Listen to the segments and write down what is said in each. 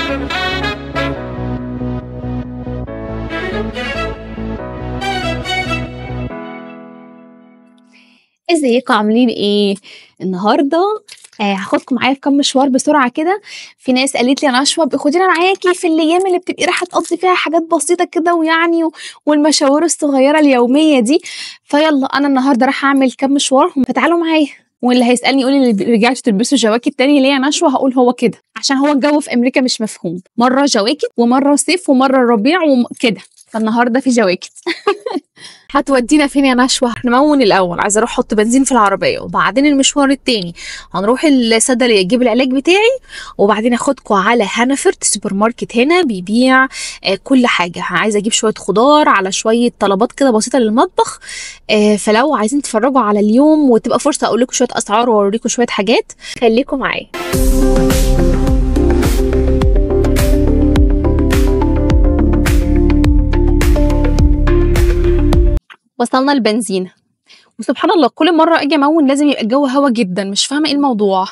ازيكم عاملين ايه؟ النهارده هاخدكم معايا في كام مشوار بسرعه كده. في ناس قالت لي يا نشوى خدينا معاكي في الايام اللي بتبقي رايحه تقضي فيها حاجات بسيطه كده ويعني والمشاوير الصغيره اليوميه دي. فيلا انا النهارده رايحه اعمل كام مشوار، فتعالوا معايا. واللي هيسالني يقول لي رجعتوا تلبسوا جواكت تاني ليه يا نشوى؟ هقول هو كده عشان هو الجو في امريكا مش مفهوم، مره جواكت ومره صيف ومره ربيع وكده. فالنهارده في جواكت. هتودينا فين يا نشوى؟ نمون الاول، عايزه اروح احط بنزين في العربيه، وبعدين المشوار التاني هنروح الصيدليه اجيب العلاج بتاعي، وبعدين اخدكم على هانفرد سوبر ماركت هنا بيبيع كل حاجه. عايزه اجيب شويه خضار على شويه طلبات كده بسيطه للمطبخ. فلو عايزين تتفرجوا على اليوم وتبقى فرصه اقول لكم شويه اسعار واوريكم شويه حاجات، خليكم معايا. وصلنا البنزينة، وسبحان الله كل مرة اجي امون لازم يبقى الجو هوا جدا، مش فاهمة ايه الموضوع.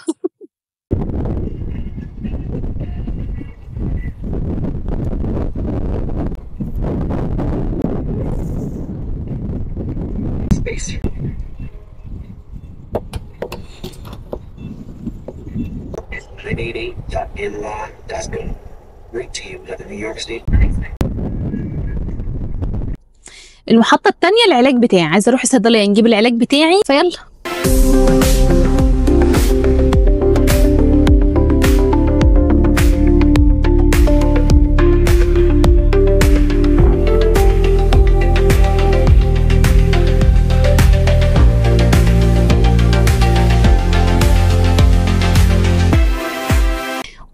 المحطة التانية العلاج بتاعي، عايزة اروح الصيدلية نجيب العلاج بتاعي، فيلا.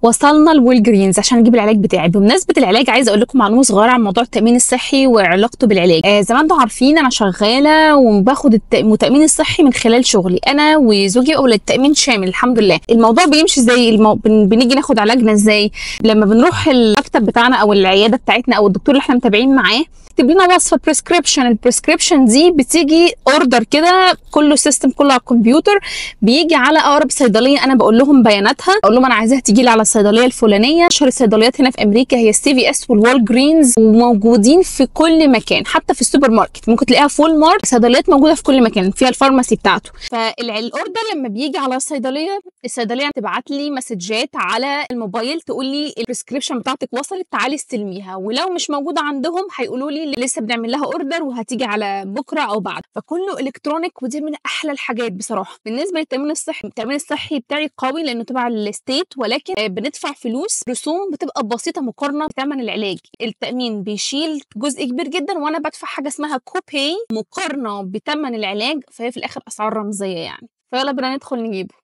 وصلنا لويلجرينز عشان اجيب العلاج بتاعي. بمناسبه العلاج عايزه اقول لكم معلومه صغيره عن موضوع التامين الصحي وعلاقته بالعلاج. زي ما انتم عارفين انا شغاله وباخد التامين الصحي من خلال شغلي انا وزوجي، او التامين شامل الحمد لله. الموضوع بيمشي ازاي؟ بنيجي ناخد علاجنا ازاي؟ لما بنروح المكتب بتاعنا او العياده بتاعتنا او الدكتور اللي احنا متابعين معاه يكتب لنا وصفه بريسكريبشن. البريسكريبشن دي بتيجي اوردر كده، كله سيستم، كله على الكمبيوتر، بيجي على اقرب صيدليه. انا بقول لهم بياناتها، اقول لهم انا عايزاها تيجي لي على الصيدليه الفلانيه. اشهر الصيدليات هنا في امريكا هي السي في اس والوالجرينز، وموجودين في كل مكان، حتى في السوبر ماركت ممكن تلاقيها في وول مارت. صيدليات موجوده في كل مكان فيها الفارماسي بتاعته. فالاوردر لما بيجي على الصيدليه تبعت لي مسجات على الموبايل تقول لي البريسكريبشن بتاعتك وصلت، تعالي استلميها. ولو مش موجوده عندهم هيقولوا لي لسه بنعمل لها اوردر وهتيجي على بكره او بعد. فكله الكترونيك، ودي من احلى الحاجات بصراحه. بالنسبه للتامين الصحي، التامين الصحي بتاعي قوي لانه تبع الستيت، ولكن بندفع فلوس رسوم بتبقى بسيطه مقارنه بثمن العلاج. التامين بيشيل جزء كبير جدا وانا بدفع حاجه اسمها كوباي مقارنه بثمن العلاج، فهي في الاخر اسعار رمزيه يعني. فيلا بينا ندخل نجيبه.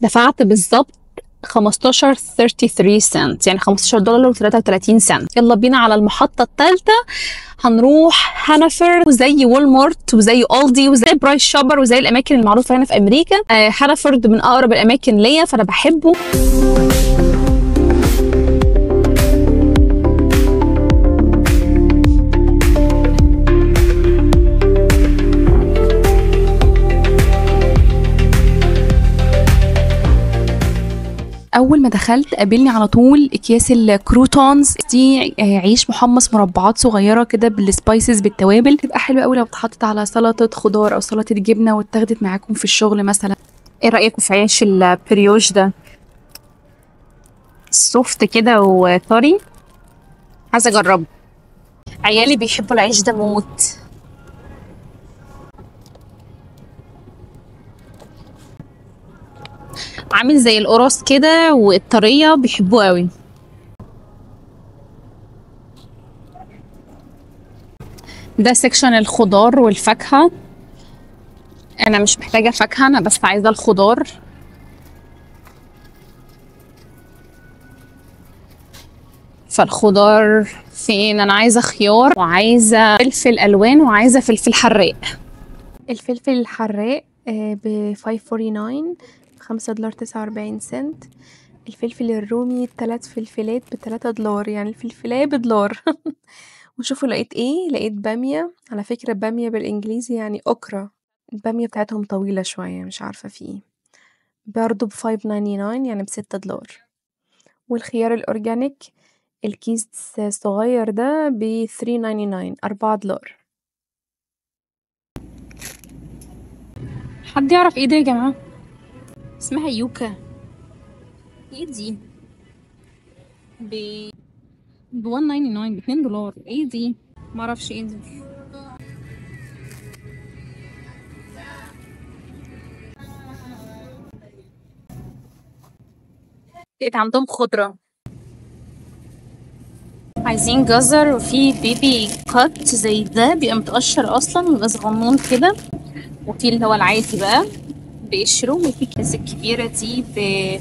دفعت بالظبط 15.33 سنت، يعني $15 و33 سنت. يلا بينا على المحطة الثالثة. هنروح هانفرد، وزي والمارت وزي ألدي وزي برايس شوبر وزي الأماكن المعروفة هنا في أمريكا. هانفرد من أقرب الأماكن ليا فأنا بحبه. اول ما دخلت قابلني على طول اكياس الكروتونز دي، عيش محمص مربعات صغيره كده بالسبايسز بالتوابل، تبقى حلوه قوي لو اتحطت على سلطه خضار او سلطه جبنه واتاخدت معاكم في الشغل مثلا. ايه رايكم في عيش البريوش ده؟ سوفت كده وطري، عايزه اجربه. عيالي بيحبوا العيش ده موت. عامل زي القرص كده والطريه، بيحبوه قوي. ده سيكشن الخضار والفاكهه. انا مش محتاجه فاكهه، انا بس عايزه الخضار. فالخضار فين؟ انا عايزه خيار وعايزه فلفل الوان وعايزه فلفل حراق. الفلفل الحراق ب 5.49 $5.49. الفلفل الرومي 3 فلفلات ب $3، يعني الفلفلايه $1. وشوفوا لقيت ايه، لقيت بامية. على فكرة بامية بالانجليزي يعني اوكرا. البامية بتاعتهم طويلة شوية، مش عارفة في ايه. برضه ب$5.99 يعني ب$6. والخيار الاورجانيك الكيس الصغير ده ب$3.99 $4. حد يعرف ايه ده يا جماعة؟ اسمها يوكا. ايه دي؟ ب ب 199 $2. ايه دي؟ معرفش ايه دي. لقيت عندهم خضرة. عايزين جزر، وفي بيبي كات زي ده بيبقى متقشر اصلا ويبقى صغنون كده، وفي اللي هو العادي بقى بقشره، وفي الكاس الكبيرة دي ب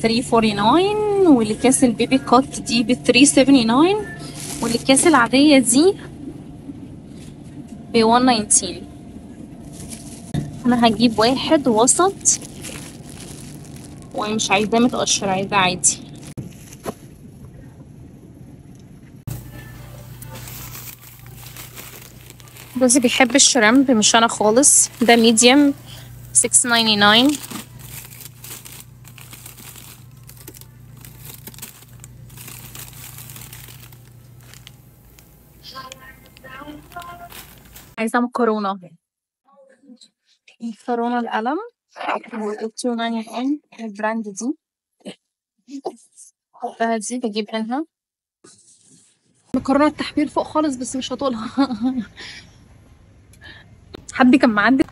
349، والكاس البيبي كات دي ب 379، والكاس العادية دي ب 119. انا هجيب واحد وسط، ومش عايزاه متقشر، عايزاه عادي. جوزي بيحب الشريمب، مش انا خالص. ده ميديم 699. عايزة مكرونة. مكرونة القلم 299 البراند دي. بحبها دي، بجيب منها. مكرونة التحمير فوق خالص بس مش هطولها. حد كان معدي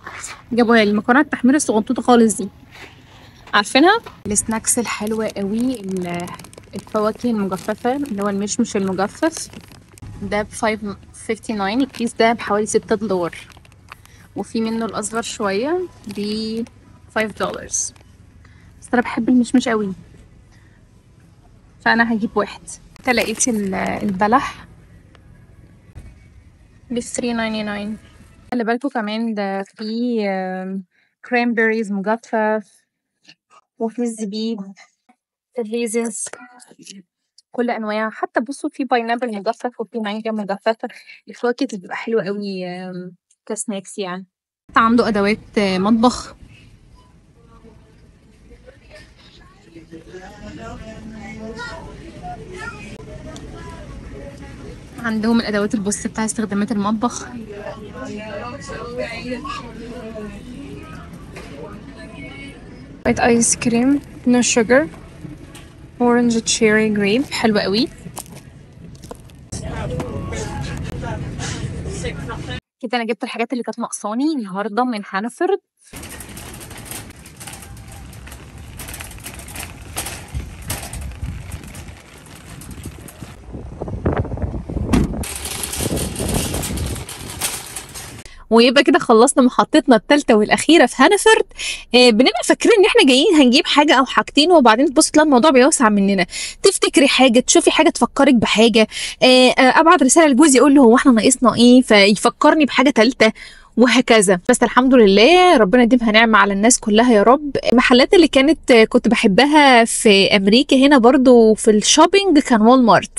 جابوها لي، المكرونة التحمير الصغنطوطة خالص دي، عارفينها؟ السناكس الحلوة قوي، الفواكه المجففة اللي هو المشمش المجفف ده ب 5.59. الكيس ده بحوالي $6. وفي منه الأصغر شوية ب $5. بس أنا بحب المشمش قوي، فأنا هجيب واحد. لقيت البلح ب 3.99. خلي بالكوا كمان ده في كرانبيريز مجفف، وفي الزبيب، الليزنس، كل انواع. حتى بصوا في باينابل مجفف وفي مانجا مجففه. الفواكه بتبقى حلوه قوي كسناكس يعني. عنده ادوات مطبخ. عندهم الادوات البص بتاع استخدامات المطبخ. وايت ايس كريم نو شوجر اورنج تشيري جريب، حلوه قوي. كده انا جبت الحاجات اللي كانت ناقصاني النهارده من هانفورد. ويبقى كده خلصنا محطتنا الثالثه والاخيره في هانفورد. بنبقى فاكرين ان احنا جايين هنجيب حاجه او حاجتين، وبعدين تبص تلاقي الموضوع بيوسع مننا. تفتكري حاجه، تشوفي حاجه تفكرك بحاجه، ابعت رساله لجوزي اقول له هو احنا ناقصنا ايه فيفكرني بحاجه ثالثه، وهكذا. بس الحمد لله ربنا يديمها نعمه على الناس كلها يا رب. المحلات اللي كنت بحبها في امريكا هنا برضو في الشوبينج كان وول مارت.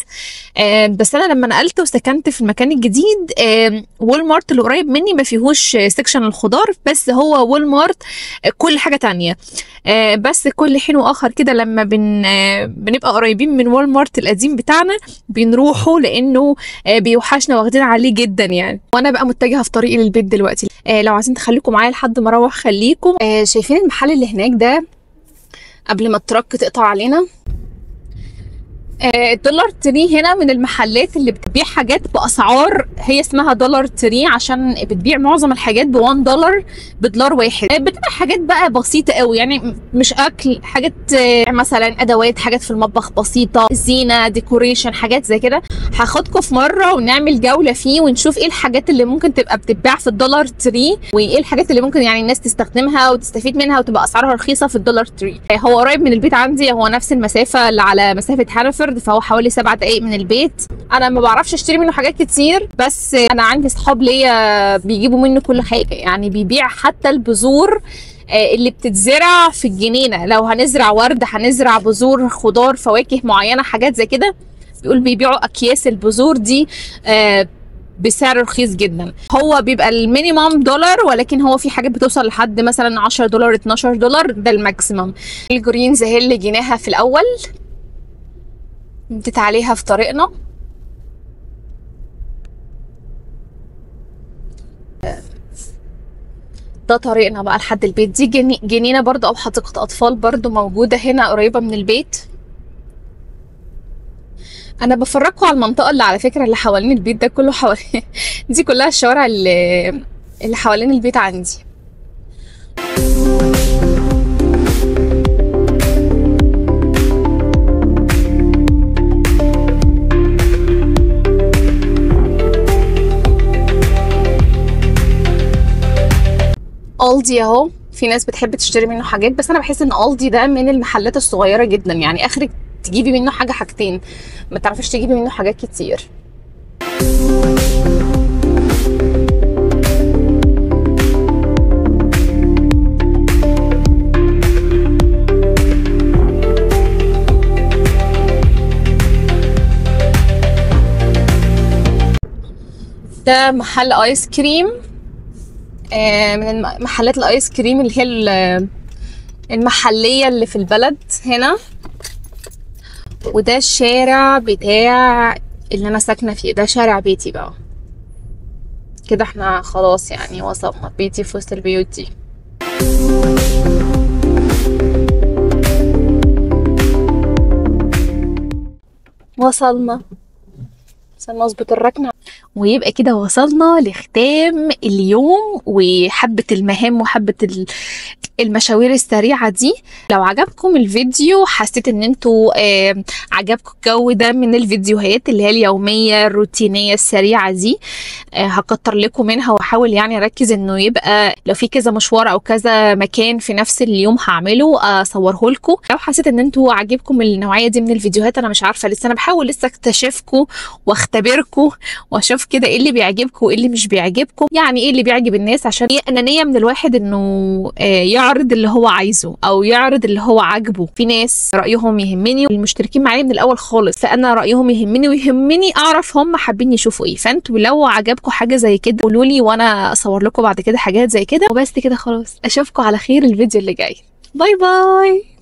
بس انا لما نقلت وسكنت في المكان الجديد، وول مارت اللي قريب مني ما فيهوش سيكشن الخضار، بس هو وول مارت كل حاجه تانية. بس كل حين واخر كده لما بنبقى قريبين من وول مارت القديم بتاعنا بنروحه، لانه بيوحشنا، واخدين عليه جدا يعني. وانا بقى متجهه في طريقي للبيت دلوقتي. لو عايزين تخليكم معايا لحد ما اروح خليكم. شايفين المحل اللي هناك ده قبل ما التراك تقطع علينا؟ دولار تري هنا من المحلات اللي بتبيع حاجات باسعار، هي اسمها دولار تري عشان بتبيع معظم الحاجات ب$1 بدولار واحد. بتبقى حاجات بقى بسيطه قوي يعني، مش اكل، حاجات مثلا ادوات، حاجات في المطبخ بسيطه، زينه، ديكوريشن، حاجات زي كده. هاخدكم في مره ونعمل جوله فيه ونشوف ايه الحاجات اللي ممكن تبقى بتتباع في الدولار تري، وايه الحاجات اللي ممكن يعني الناس تستخدمها وتستفيد منها وتبقى اسعارها رخيصه في الدولار تري. هو قريب من البيت عندي، هو نفس المسافه اللي على مسافه هانفورد، فهو حوالي 7 دقايق من البيت. انا ما بعرفش اشتري منه حاجات كتير، بس انا عندي صحاب ليا بيجيبوا منه كل حاجه يعني. بيبيع حتى البذور اللي بتتزرع في الجنينه، لو هنزرع ورد، هنزرع بذور خضار، فواكه معينه، حاجات زي كده، بيقول بيبيعوا اكياس البذور دي بسعر رخيص جدا. هو بيبقى المينيمم دولار، ولكن هو في حاجات بتوصل لحد مثلا 10 دولار 12 دولار، ده الماكسيمم. الجرينز اهي اللي جيناها في الاول، مديت عليها في طريقنا. ده طريقنا بقى لحد البيت. دي جنينه برضو او حديقه اطفال برضو موجوده هنا قريبه من البيت. انا بفرجكم على المنطقه اللي على فكره اللي حوالين البيت ده كله، حوالين دي كلها الشوارع اللي حوالين البيت عندي. ألدي اهو، في ناس بتحب تشتري منه حاجات، بس انا بحس ان ألدي ده من المحلات الصغيره جدا، يعني اخرك تجيبي منه حاجه حاجتين، ما تعرفيش تجيبي منه حاجات كتير. ده محل ايس كريم، من محلات الايس كريم اللي هي المحليه اللي في البلد هنا. وده الشارع بتاع اللي انا ساكنه فيه، ده شارع بيتي بقى كده. احنا خلاص يعني وصلنا، بيتي في وسط البيوت دي. وصلنا اظبط الركنه، ويبقى كده وصلنا لختام اليوم وحبة المهام وحبة المشاوير السريعة دي. لو عجبكم الفيديو، حسيت ان انتوا عجبكم الجو ده من الفيديوهات اللي هي اليومية الروتينية السريعة دي، هكتر لكم منها واحاول يعني اركز انه يبقى لو في كذا مشوار او كذا مكان في نفس اليوم هعمله اصوره لكم. لو حسيت ان انتوا عجبكم النوعية دي من الفيديوهات، انا مش عارفة لسه، انا بحاول لسه اكتشفكم واختبركم واشوف كده ايه اللي بيعجبكم وايه اللي مش بيعجبكم، يعني ايه اللي بيعجب الناس، عشان هي انانيه من الواحد انه يعرض اللي هو عايزه او يعرض اللي هو عاجبه. في ناس رايهم يهمني والمشتركين معايا من الاول خالص، فانا رايهم يهمني ويهمني اعرف هم حابين يشوفوا ايه. فانتوا لو عجبكم حاجه زي كده قولوا لي وانا اصور لكم بعد كده حاجات زي كده. وبس كده خلاص، اشوفكم على خير الفيديو اللي جاي. باي باي.